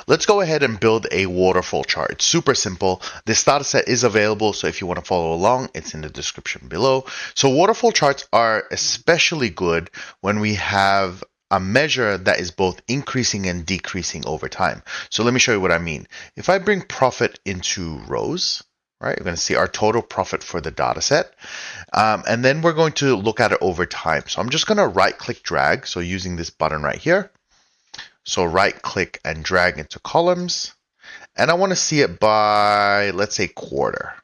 let's go ahead and build a waterfall chart. It's super simple. This dataset is available, so if you want to follow along, it's in the description below. So waterfall charts are especially good when we have a measure that is both increasing and decreasing over time. So let me show you what I mean. If I bring profit into rows, right, you're going to see our total profit for the data set. And then we're going to look at it over time. So I'm just going to right click drag. So using this button right here. So right click and drag into columns. And I want to see it by, let's say, quarter.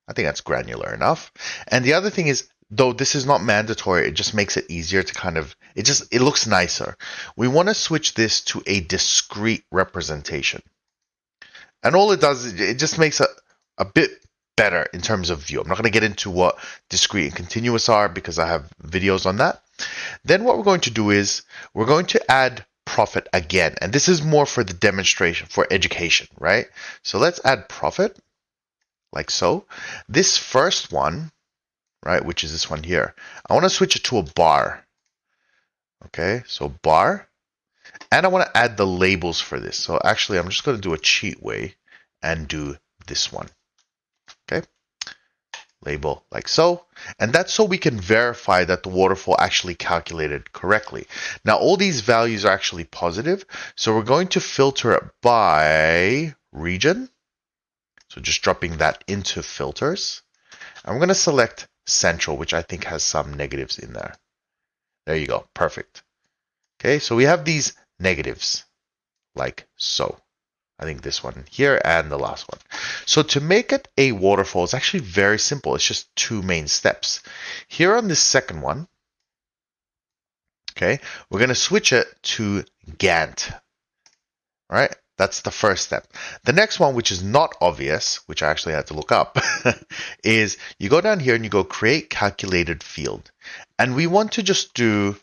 I think that's granular enough. And the other thing is, though this is not mandatory, it just makes it easier to kind of, it looks nicer. We want to switch this to a discrete representation. And all it does is it just makes it a bit better in terms of view. I'm not going to get into what discrete and continuous are because I have videos on that. Then what we're going to do is we're going to add profit again. And this is more for the demonstration, for education, right? So let's add profit like so. This first one, right, which is this one here, I want to switch it to a bar. Okay, so bar. And I want to add the labels for this. So actually, I'm just going to do a cheat way and do this one. Okay, label like so. And that's so we can verify that the waterfall actually calculated correctly. Now, all these values are actually positive. So we're going to filter it by region. So just dropping that into filters. I'm going to select central, which I think has some negatives in there. There you go. Perfect. Okay, so we have these negatives like so. I think this one here and the last one. So to make it a waterfall, it's actually very simple. It's just two main steps. Here on this second one, okay, we're going to switch it to Gantt. All right, that's the first step. The next one, which is not obvious, which I actually had to look up, is you go down here and you go create calculated field. And we want to just do,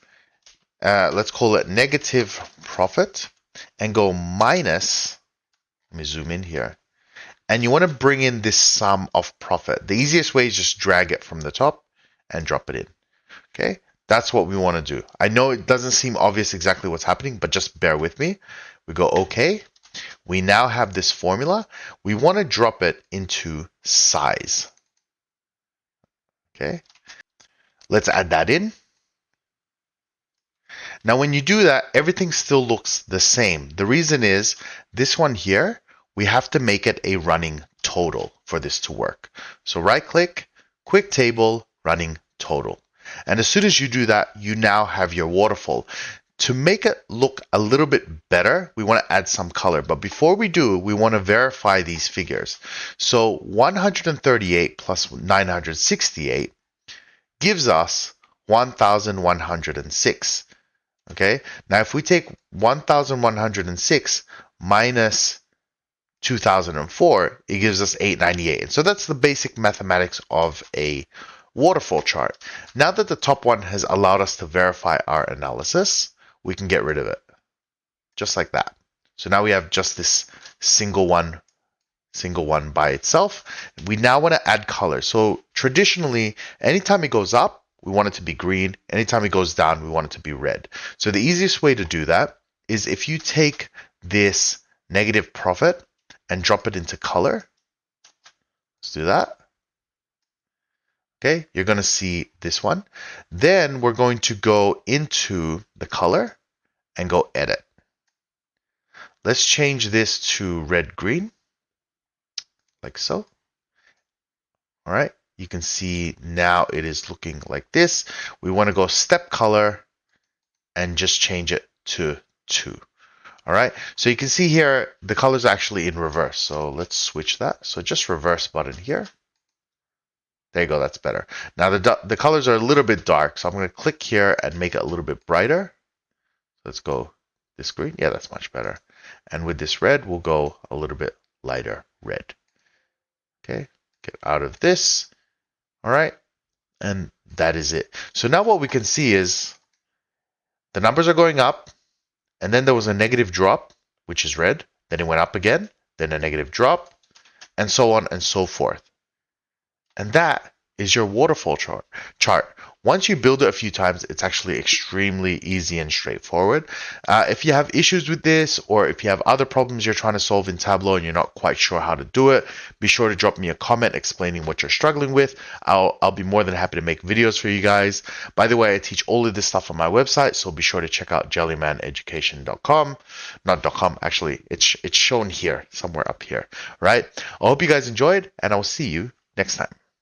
let's call it negative profit and go minus. Let me zoom in here. And you want to bring in this sum of profit. The easiest way is just drag it from the top and drop it in. Okay, that's what we want to do. I know it doesn't seem obvious exactly what's happening, but just bear with me. We go OK. We now have this formula. We want to drop it into size. Okay, let's add that in. Now, when you do that, everything still looks the same. The reason is this one here, we have to make it a running total for this to work. So right click, quick table, running total. And as soon as you do that, you now have your waterfall. To make it look a little bit better, we want to add some color. But before we do, we want to verify these figures. So 138 plus 968 gives us 1,106. Okay, now if we take 1,106 minus 2004, it gives us 898. And so that's the basic mathematics of a waterfall chart. Now that the top one has allowed us to verify our analysis, we can get rid of it. Just like that. So now we have just this single one by itself. We now want to add color. So traditionally, anytime it goes up, we want it to be green. Anytime it goes down, we want it to be red. So the easiest way to do that is if you take this negative profit and drop it into color. Let's do that. Okay, you're going to see this one. Then we're going to go into the color and go edit. Let's change this to red-green, like so. All right. You can see now it is looking like this. We want to go step color and just change it to 2. All right. So you can see here the color is actually in reverse. So let's switch that. So just reverse button here. There you go. That's better. Now the colors are a little bit dark. So I'm going to click here and make it a little bit brighter. Let's go this green. Yeah, that's much better. And with this red, we'll go a little bit lighter red. Okay. Get out of this. All right, and that is it. So now what we can see is the numbers are going up, and then there was a negative drop, which is red. Then it went up again, then a negative drop, and so on and so forth. And that is your waterfall chart. Once you build it a few times, it's actually extremely easy and straightforward. If you have issues with this, or if you have other problems you're trying to solve in Tableau and you're not quite sure how to do it, be sure to drop me a comment explaining what you're struggling with. I'll be more than happy to make videos for you guys. By the way, I teach all of this stuff on my website, so be sure to check out jellymaneducation.com. Not .com, actually, it's shown here, somewhere up here, right? I hope you guys enjoyed, and I'll see you next time.